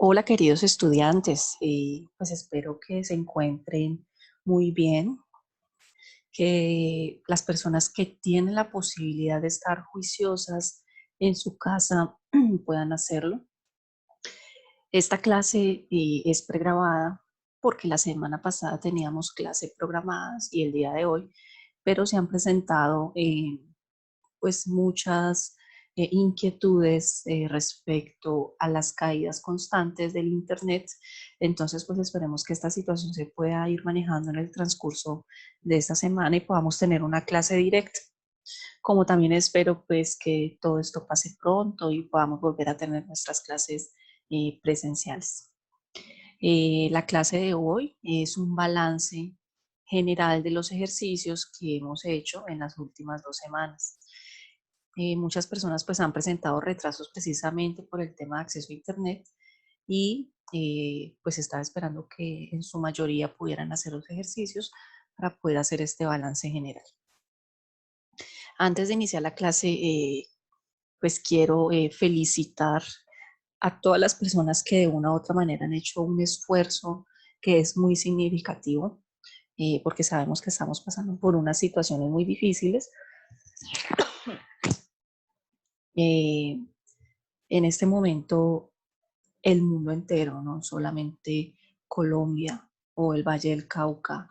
Hola queridos estudiantes, pues espero que se encuentren muy bien, que las personas que tienen la posibilidad de estar juiciosas en su casa puedan hacerlo. Esta clase es pregrabada porque la semana pasada teníamos clases programadas y el día de hoy, pero se han presentado pues muchas inquietudes respecto a las caídas constantes del Internet. Entonces, pues esperemos que esta situación se pueda ir manejando en el transcurso de esta semana y podamos tener una clase directa. Como también espero pues que todo esto pase pronto y podamos volver a tener nuestras clases presenciales. La clase de hoy es un balance general de los ejercicios que hemos hecho en las últimas 2 semanas. Muchas personas pues han presentado retrasos precisamente por el tema de acceso a Internet y pues estaba esperando que en su mayoría pudieran hacer los ejercicios para poder hacer este balance general. Antes de iniciar la clase, pues quiero felicitar a todas las personas que de una u otra manera han hecho un esfuerzo que es muy significativo, porque sabemos que estamos pasando por unas situaciones muy difíciles. En este momento, el mundo entero, no solamente Colombia o el Valle del Cauca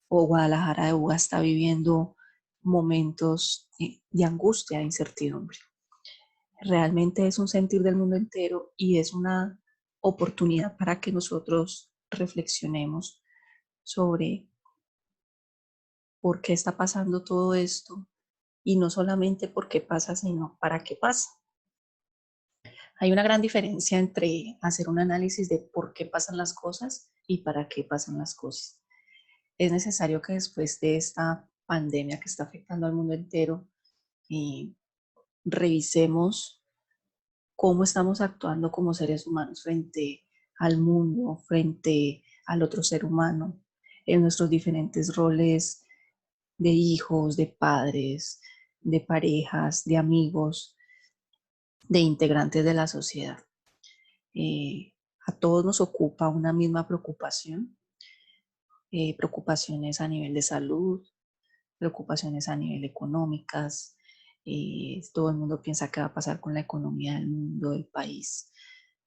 o Guadalajara de Uga, está viviendo momentos de angustia e incertidumbre. Realmente es un sentir del mundo entero y es una oportunidad para que nosotros reflexionemos sobre por qué está pasando todo esto y no solamente por qué pasa, sino para qué pasa. Hay una gran diferencia entre hacer un análisis de por qué pasan las cosas y para qué pasan las cosas. Es necesario que después de esta pandemia que está afectando al mundo entero, eh, revisemos cómo estamos actuando como seres humanos frente al mundo, frente al otro ser humano, en nuestros diferentes roles de hijos, de padres, de parejas, de amigos, de integrantes de la sociedad. A todos nos ocupa una misma preocupación, preocupaciones a nivel de salud, preocupaciones a nivel económicas. Todo el mundo piensa qué va a pasar con la economía del mundo, del país,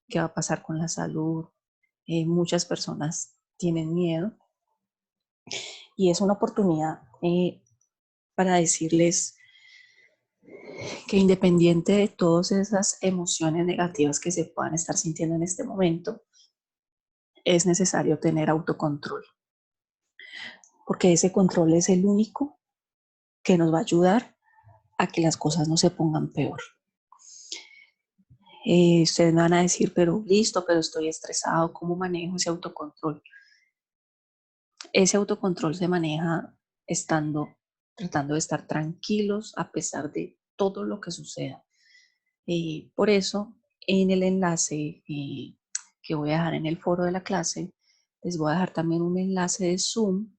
qué va a pasar con la salud. Muchas personas tienen miedo y es una oportunidad para decirles que independiente de todas esas emociones negativas que se puedan estar sintiendo en este momento, es necesario tener autocontrol, porque ese control es el único que nos va a ayudar a que las cosas no se pongan peor. Ustedes me van a decir, pero listo, pero estoy estresado, ¿cómo manejo ese autocontrol? Ese autocontrol se maneja tratando de estar tranquilos a pesar de todo lo que suceda. Por eso, en el enlace que voy a dejar en el foro de la clase, les voy a dejar también un enlace de Zoom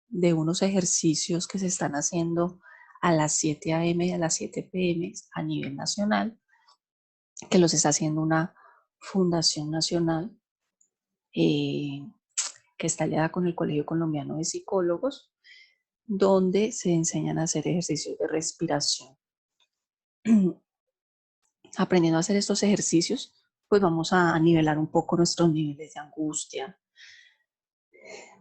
de unos ejercicios que se están haciendo a las 7 a.m. y a las 7 p.m. a nivel nacional, que los está haciendo una fundación nacional que está aliada con el Colegio Colombiano de Psicólogos, donde se enseñan a hacer ejercicios de respiración. Aprendiendo a hacer estos ejercicios, pues vamos a nivelar un poco nuestros niveles de angustia,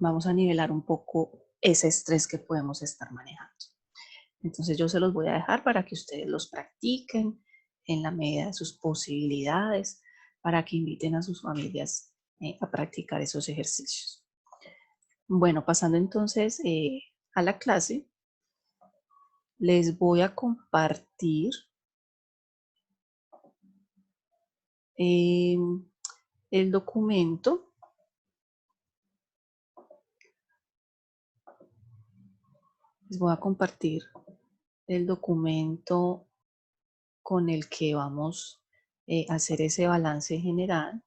vamos a nivelar un poco ese estrés que podemos estar manejando. Entonces yo se los voy a dejar para que ustedes los practiquen en la medida de sus posibilidades, para que inviten a sus familias a practicar esos ejercicios. Bueno, pasando entonces a la clase, les voy a compartir el documento. Les voy a compartir el documento con el que vamos a hacer ese balance general.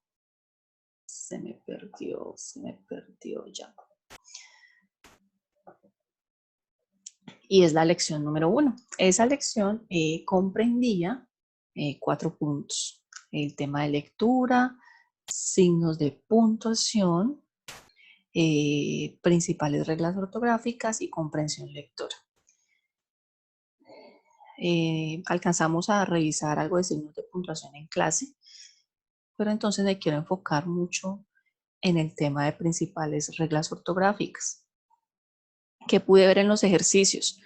Se me perdió ya. Y es la lección número 1. Esa lección comprendía 4 puntos. el tema de lectura, signos de puntuación, principales reglas ortográficas y comprensión lectora. Alcanzamos a revisar algo de signos de puntuación en clase, pero entonces me quiero enfocar mucho en el tema de principales reglas ortográficas, que pude ver en los ejercicios,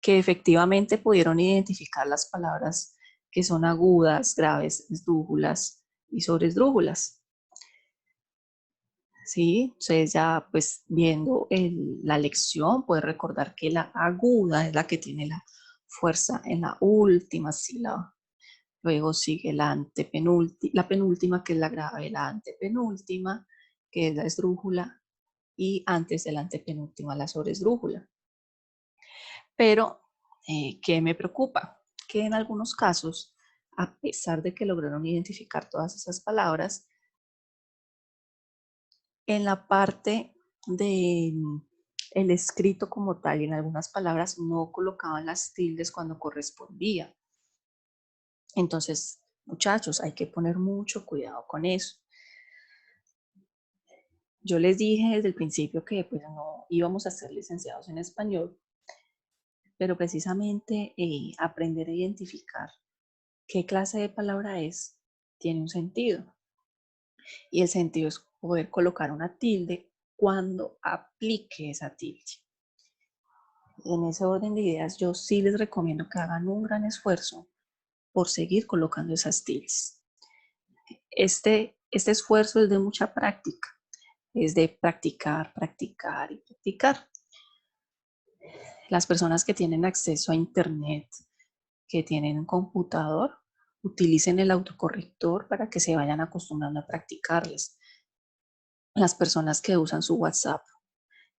que efectivamente pudieron identificar las palabras que son agudas, graves, esdrújulas y sobresdrújulas. ¿Sí? Entonces ya pues viendo la lección puedes recordar que la aguda es la que tiene la fuerza en la última sílaba. Luego sigue la penúltima, que es la grave, la antepenúltima, que es la esdrújula, y antes de la antepenúltima, la sobresdrújula. Pero, ¿qué me preocupa? Que en algunos casos, a pesar de que lograron identificar todas esas palabras, en la parte de el escrito como tal, y en algunas palabras no colocaban las tildes cuando correspondía. Entonces, muchachos, hay que poner mucho cuidado con eso. Yo les dije desde el principio que pues no íbamos a ser licenciados en español, pero precisamente aprender a identificar qué clase de palabra es, tiene un sentido. Y el sentido es poder colocar una tilde cuando aplique esa tilde. En ese orden de ideas, yo sí les recomiendo que hagan un gran esfuerzo por seguir colocando esas tildes. Este esfuerzo es de mucha práctica, es de practicar, practicar y practicar. Las personas que tienen acceso a Internet, que tienen un computador, utilicen el autocorrector para que se vayan acostumbrando a practicarles. Las personas que usan su WhatsApp,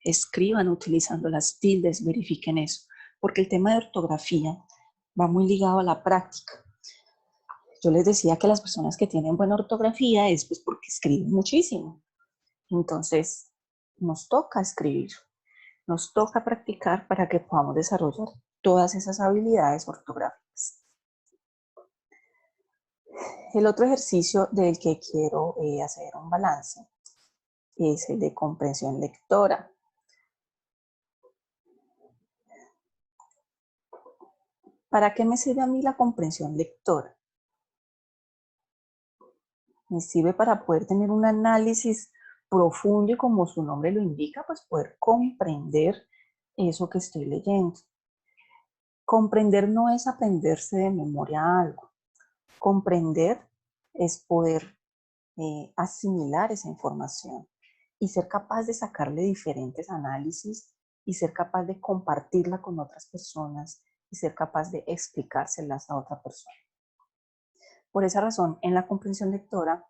escriban utilizando las tildes, verifiquen eso, porque el tema de ortografía va muy ligado a la práctica. Yo les decía que las personas que tienen buena ortografía es pues porque escriben muchísimo. Entonces, nos toca escribir, nos toca practicar para que podamos desarrollar todas esas habilidades ortográficas. El otro ejercicio del que quiero hacer un balance es el de comprensión lectora. ¿Para qué me sirve a mí la comprensión lectora? Me sirve para poder tener un análisis profundo y, como su nombre lo indica, pues poder comprender eso que estoy leyendo. Comprender no es aprenderse de memoria algo. Comprender es poder asimilar esa información y ser capaz de sacarle diferentes análisis y ser capaz de compartirla con otras personas y ser capaz de explicárselas a otra persona. Por esa razón, en la comprensión lectora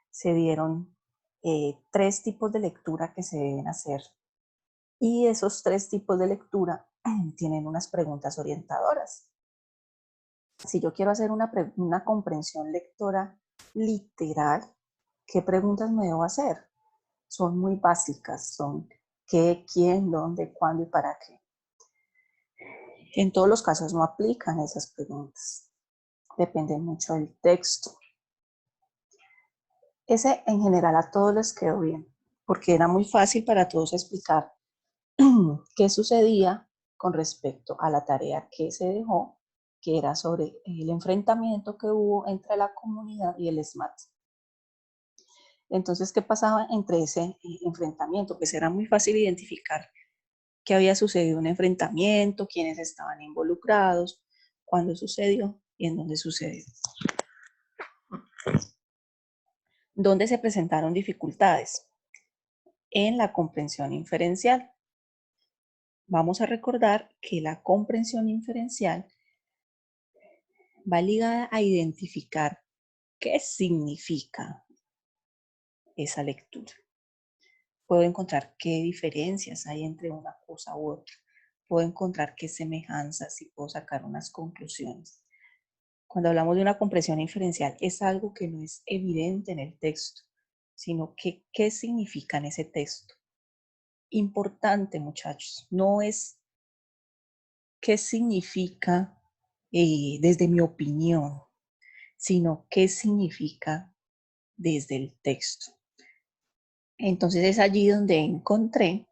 se dieron 3 tipos de lectura que se deben hacer, y esos 3 tipos de lectura tienen unas preguntas orientadoras. Si yo quiero hacer una comprensión lectora literal, ¿qué preguntas me debo hacer? Son muy básicas, son qué, quién, dónde, cuándo y para qué. En todos los casos no aplican esas preguntas, depende mucho del texto. Ese en general a todos les quedó bien, porque era muy fácil para todos explicar qué sucedía con respecto a la tarea que se dejó, que era sobre el enfrentamiento que hubo entre la comunidad y el SMAT. Entonces, ¿qué pasaba entre ese enfrentamiento? Pues era muy fácil identificar que había sucedido un enfrentamiento, quiénes estaban involucrados, cuándo sucedió y en dónde sucedió. ¿Dónde se presentaron dificultades? En la comprensión inferencial. Vamos a recordar que la comprensión inferencial va ligada a identificar qué significa esa lectura. Puedo encontrar qué diferencias hay entre una cosa u otra. Puedo encontrar qué semejanzas y puedo sacar unas conclusiones. Cuando hablamos de una comprensión inferencial, es algo que no es evidente en el texto, sino que qué significa en ese texto. Importante, muchachos, no es qué significa desde mi opinión, sino qué significa desde el texto. Entonces es allí donde encontré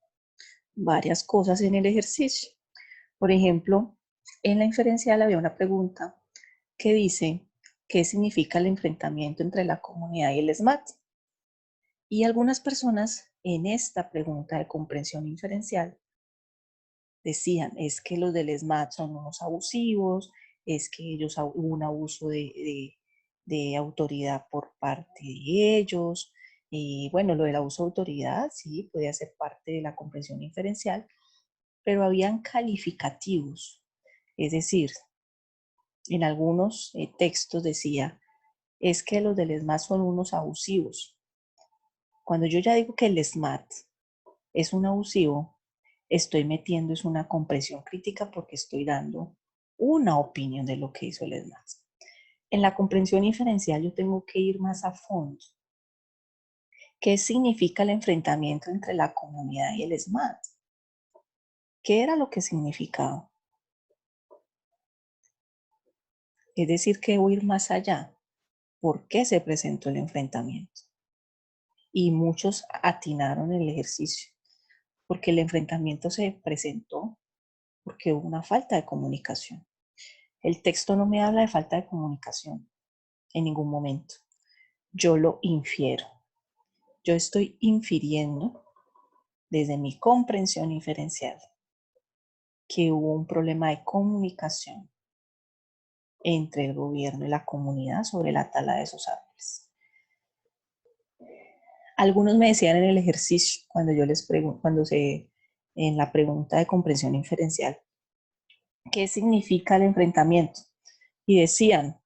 varias cosas en el ejercicio. Por ejemplo, en la inferencial había una pregunta que dice, ¿qué significa el enfrentamiento entre la comunidad y el SMAT? Y algunas personas en esta pregunta de comprensión inferencial decían, es que los del SMAT son unos abusivos, es que ellos hubo un abuso de autoridad por parte de ellos. Y bueno, lo del abuso de autoridad sí podía ser parte de la comprensión inferencial, pero habían calificativos. Es decir, en algunos textos decía, es que los del SMAT son unos abusivos. Cuando yo ya digo que el SMAT es un abusivo, estoy metiendo es una comprensión crítica porque estoy dando una opinión de lo que hizo el SMAT. En la comprensión inferencial yo tengo que ir más a fondo. ¿Qué significa el enfrentamiento entre la comunidad y el SMAT? ¿Qué era lo que significaba? Es decir, que voy a ir más allá. ¿Por qué se presentó el enfrentamiento? Y muchos atinaron el ejercicio, porque el enfrentamiento se presentó porque hubo una falta de comunicación. El texto no me habla de falta de comunicación en ningún momento. Yo lo infiero. Yo estoy infiriendo desde mi comprensión inferencial que hubo un problema de comunicación entre el gobierno y la comunidad sobre la tala de esos árboles. Algunos me decían en el ejercicio, cuando yo les pregunto, en la pregunta de comprensión inferencial, ¿qué significa el enfrentamiento? Y decían,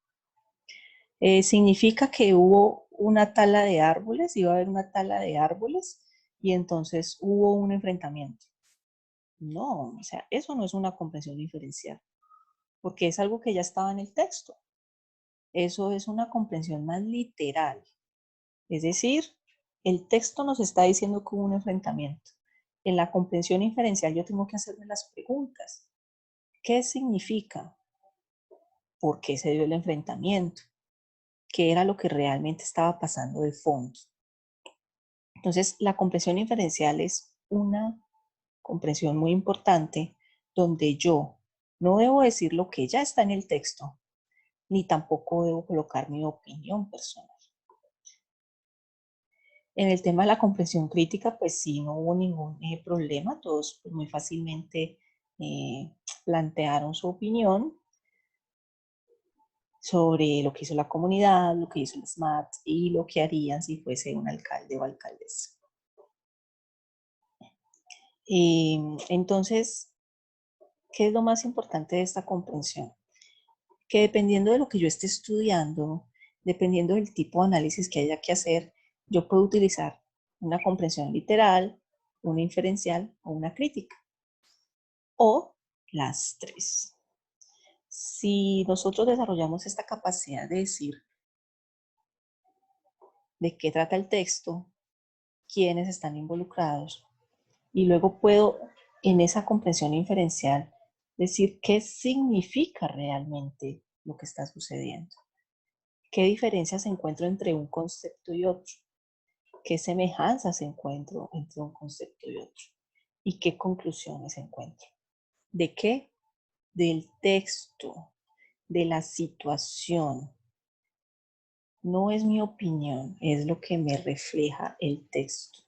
significa que hubo una tala de árboles, iba a haber una tala de árboles y entonces hubo un enfrentamiento. No, o sea, eso no es una comprensión diferencial, porque es algo que ya estaba en el texto. Eso es una comprensión más literal. Es decir, el texto nos está diciendo que hubo un enfrentamiento. En la comprensión inferencial yo tengo que hacerme las preguntas. ¿Qué significa? ¿Por qué se dio el enfrentamiento? ¿Qué era lo que realmente estaba pasando de fondo? Entonces, la comprensión inferencial es una comprensión muy importante donde yo no debo decir lo que ya está en el texto, ni tampoco debo colocar mi opinión personal. En el tema de la comprensión crítica, pues sí, no hubo ningún problema, todos pues, muy fácilmente plantearon su opinión sobre lo que hizo la comunidad, lo que hizo el SMAT y lo que harían si fuese un alcalde o alcaldesa. Entonces, ¿qué es lo más importante de esta comprensión? Que dependiendo de lo que yo esté estudiando, dependiendo del tipo de análisis que haya que hacer, yo puedo utilizar una comprensión literal, una inferencial o una crítica, o las tres. Si nosotros desarrollamos esta capacidad de decir de qué trata el texto, quiénes están involucrados, y luego puedo en esa comprensión inferencial decir qué significa realmente lo que está sucediendo. ¿Qué diferencias encuentro entre un concepto y otro? ¿Qué semejanzas encuentro entre un concepto y otro? ¿Y qué conclusiones encuentro? ¿De qué? Del texto, de la situación. No es mi opinión, es lo que me refleja el texto.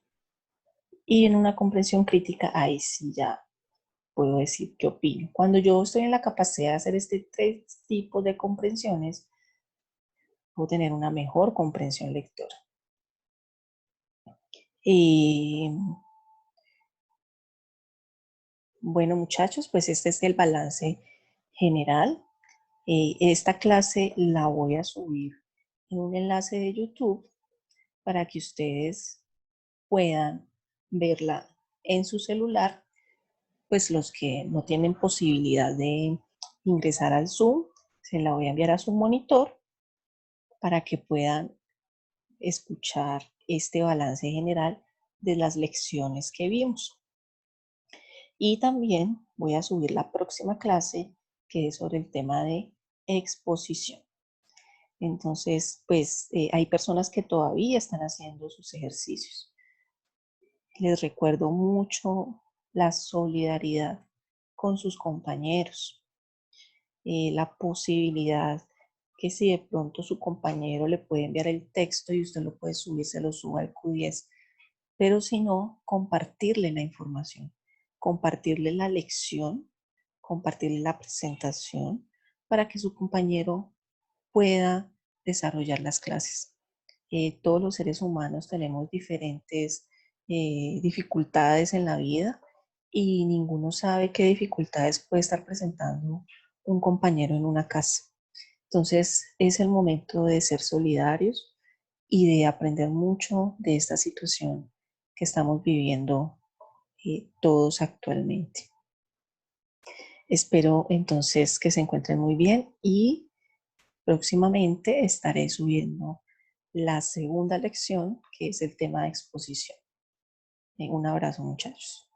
Y en una comprensión crítica, ahí sí ya puedo decir qué opino. Cuando yo estoy en la capacidad de hacer este tres tipos de comprensiones, puedo tener una mejor comprensión lectora. Y bueno, muchachos, pues este es el balance general. Esta clase la voy a subir en un enlace de YouTube para que ustedes puedan verla en su celular, pues los que no tienen posibilidad de ingresar al Zoom, se la voy a enviar a su monitor para que puedan escuchar este balance general de las lecciones que vimos. Y también voy a subir la próxima clase que es sobre el tema de exposición. Entonces, pues hay personas que todavía están haciendo sus ejercicios. Les recuerdo mucho la solidaridad con sus compañeros, la posibilidad que si de pronto su compañero le puede enviar el texto y usted lo puede subir, se lo suba al Q10, pero si no, compartirle la información, compartirle la lección, compartirle la presentación para que su compañero pueda desarrollar las clases. Todos los seres humanos tenemos diferentes dificultades en la vida y ninguno sabe qué dificultades puede estar presentando un compañero en una casa. Entonces es el momento de ser solidarios y de aprender mucho de esta situación que estamos viviendo todos actualmente. Espero entonces que se encuentren muy bien y próximamente estaré subiendo la segunda lección, que es el tema de exposición. Un abrazo, muchachos.